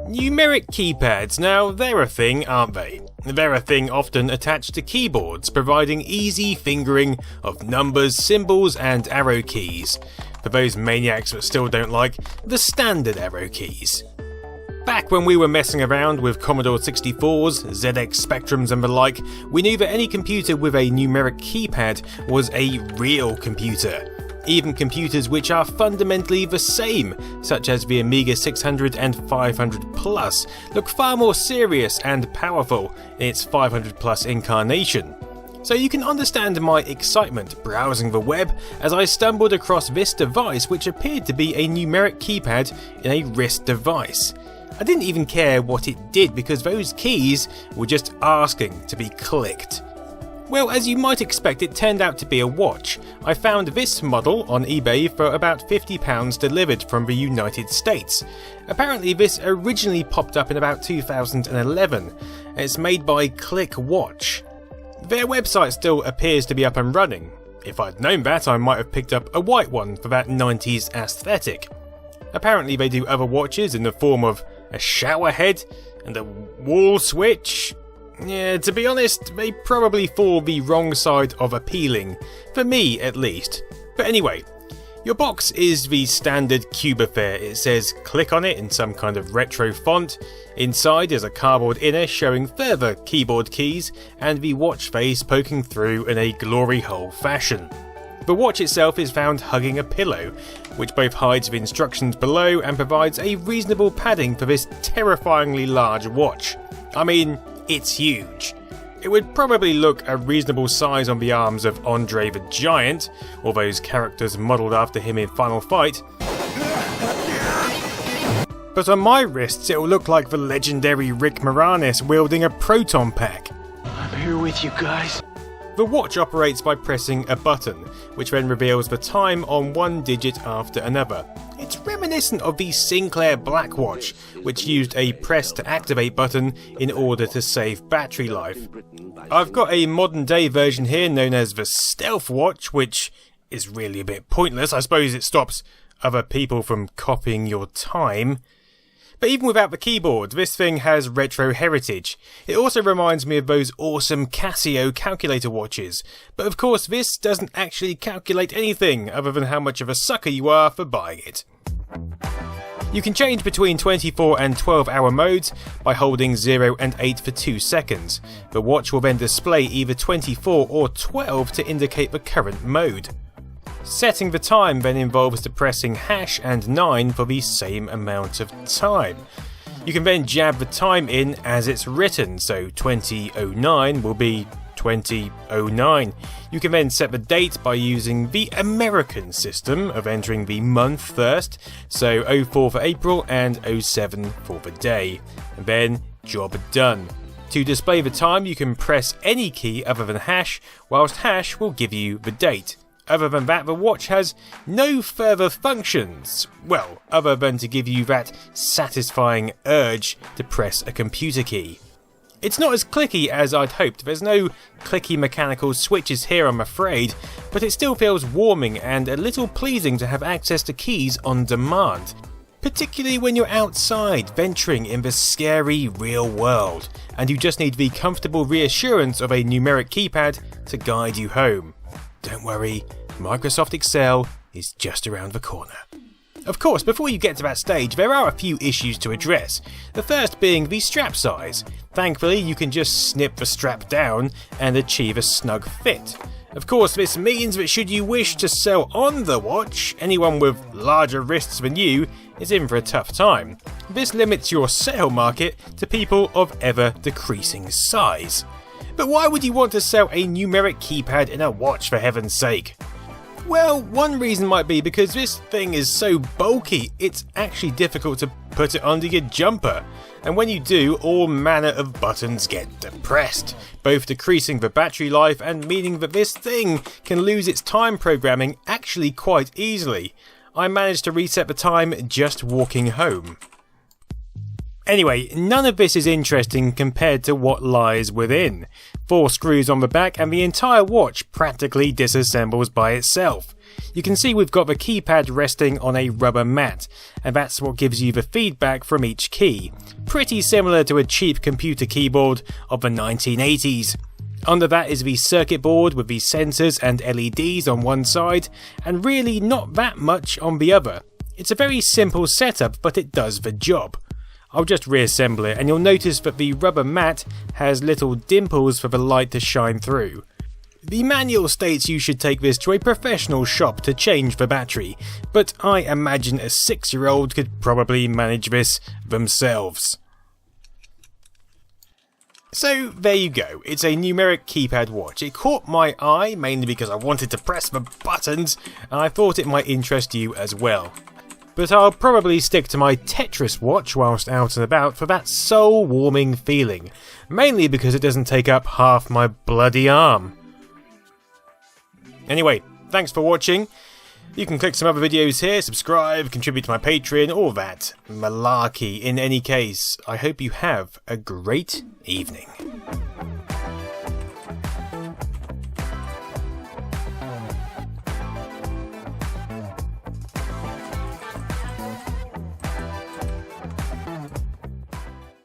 Numeric keypads, now they're a thing, aren't they? They're a thing often attached to keyboards, providing easy fingering of numbers, symbols and arrow keys, for those maniacs that still don't like the standard arrow keys. Back when we were messing around with Commodore 64s, ZX Spectrums and the like, we knew that any computer with a numeric keypad was a real computer. Even computers which are fundamentally the same, such as the Amiga 600 and 500 Plus, look far more serious and powerful in its 500 Plus incarnation. So you can understand my excitement browsing the web as I stumbled across this device which appeared to be a numeric keypad in a wrist device. I didn't even care what it did because those keys were just asking to be clicked. Well, as you might expect, it turned out to be a watch. I found this model on eBay for about £50 delivered from the United States. Apparently this originally popped up in about 2011, and it's made by Click Watch. Their website still appears to be up and running. If I'd known that, I might have picked up a white one for that 90s aesthetic. Apparently they do other watches in the form of a shower head and a wall switch. Yeah, to be honest, they probably fall the wrong side of appealing, for me at least. But anyway, your box is the standard cube affair. It says click on it in some kind of retro font. Inside is a cardboard inner showing further keyboard keys and the watch face poking through in a glory hole fashion. The watch itself is found hugging a pillow, which both hides the instructions below and provides a reasonable padding for this terrifyingly large watch. I mean, it's huge. It would probably look a reasonable size on the arms of Andre the Giant, or those characters modelled after him in Final Fight. But on my wrists it will look like the legendary Rick Moranis wielding a proton pack. I'm here with you guys. The watch operates by pressing a button, which then reveals the time on one digit after another. It's reminiscent of the Sinclair Black Watch, which used a press to activate button in order to save battery life. I've got a modern day version here known as the Stealth Watch, which is really a bit pointless. I suppose it stops other people from copying your time. But even without the keyboard, this thing has retro heritage. It also reminds me of those awesome Casio calculator watches. But of course this doesn't actually calculate anything other than how much of a sucker you are for buying it. You can change between 24 and 12-hour modes by holding 0 and 8 for 2 seconds. The watch will then display either 24 or 12 to indicate the current mode. Setting the time then involves depressing hash and 9 for the same amount of time. You can then jab the time in as it's written, so 2009 will be 2009. You can then set the date by using the American system of entering the month first, so 04 for April and 07 for the day, and then job done. To display the time you can press any key other than hash, whilst hash will give you the date. Other than that, the watch has no further functions, well, other than to give you that satisfying urge to press a computer key. It's not as clicky as I'd hoped. There's no clicky mechanical switches here, I'm afraid, but it still feels warming and a little pleasing to have access to keys on demand, particularly when you're outside venturing in the scary real world and you just need the comfortable reassurance of a numeric keypad to guide you home. Don't worry, Microsoft Excel is just around the corner. Of course, before you get to that stage, there are a few issues to address, the first being the strap size. Thankfully, you can just snip the strap down and achieve a snug fit. Of course, this means that should you wish to sell on the watch, anyone with larger wrists than you is in for a tough time. This limits your sale market to people of ever decreasing size. But why would you want to sell a numeric keypad in a watch, for heaven's sake? Well, one reason might be because this thing is so bulky, it's actually difficult to put it under your jumper. And when you do, all manner of buttons get depressed, both decreasing the battery life and meaning that this thing can lose its time programming actually quite easily. I managed to reset the time just walking home. Anyway, none of this is interesting compared to what lies within. 4 screws on the back and the entire watch practically disassembles by itself. You can see we've got the keypad resting on a rubber mat, and that's what gives you the feedback from each key. Pretty similar to a cheap computer keyboard of the 1980s. Under that is the circuit board with the sensors and LEDs on one side, and really not that much on the other. It's a very simple setup, but it does the job. I'll just reassemble it, and you'll notice that the rubber mat has little dimples for the light to shine through. The manual states you should take this to a professional shop to change the battery, but I imagine a 6-year-old could probably manage this themselves. So there you go, it's a numeric keypad watch. It caught my eye mainly because I wanted to press the buttons, and I thought it might interest you as well. But I'll probably stick to my Tetris watch whilst out and about for that soul-warming feeling, mainly because it doesn't take up half my bloody arm. Anyway, thanks for watching. You can click some other videos here, subscribe, contribute to my Patreon, all that malarkey. In any case, I hope you have a great evening.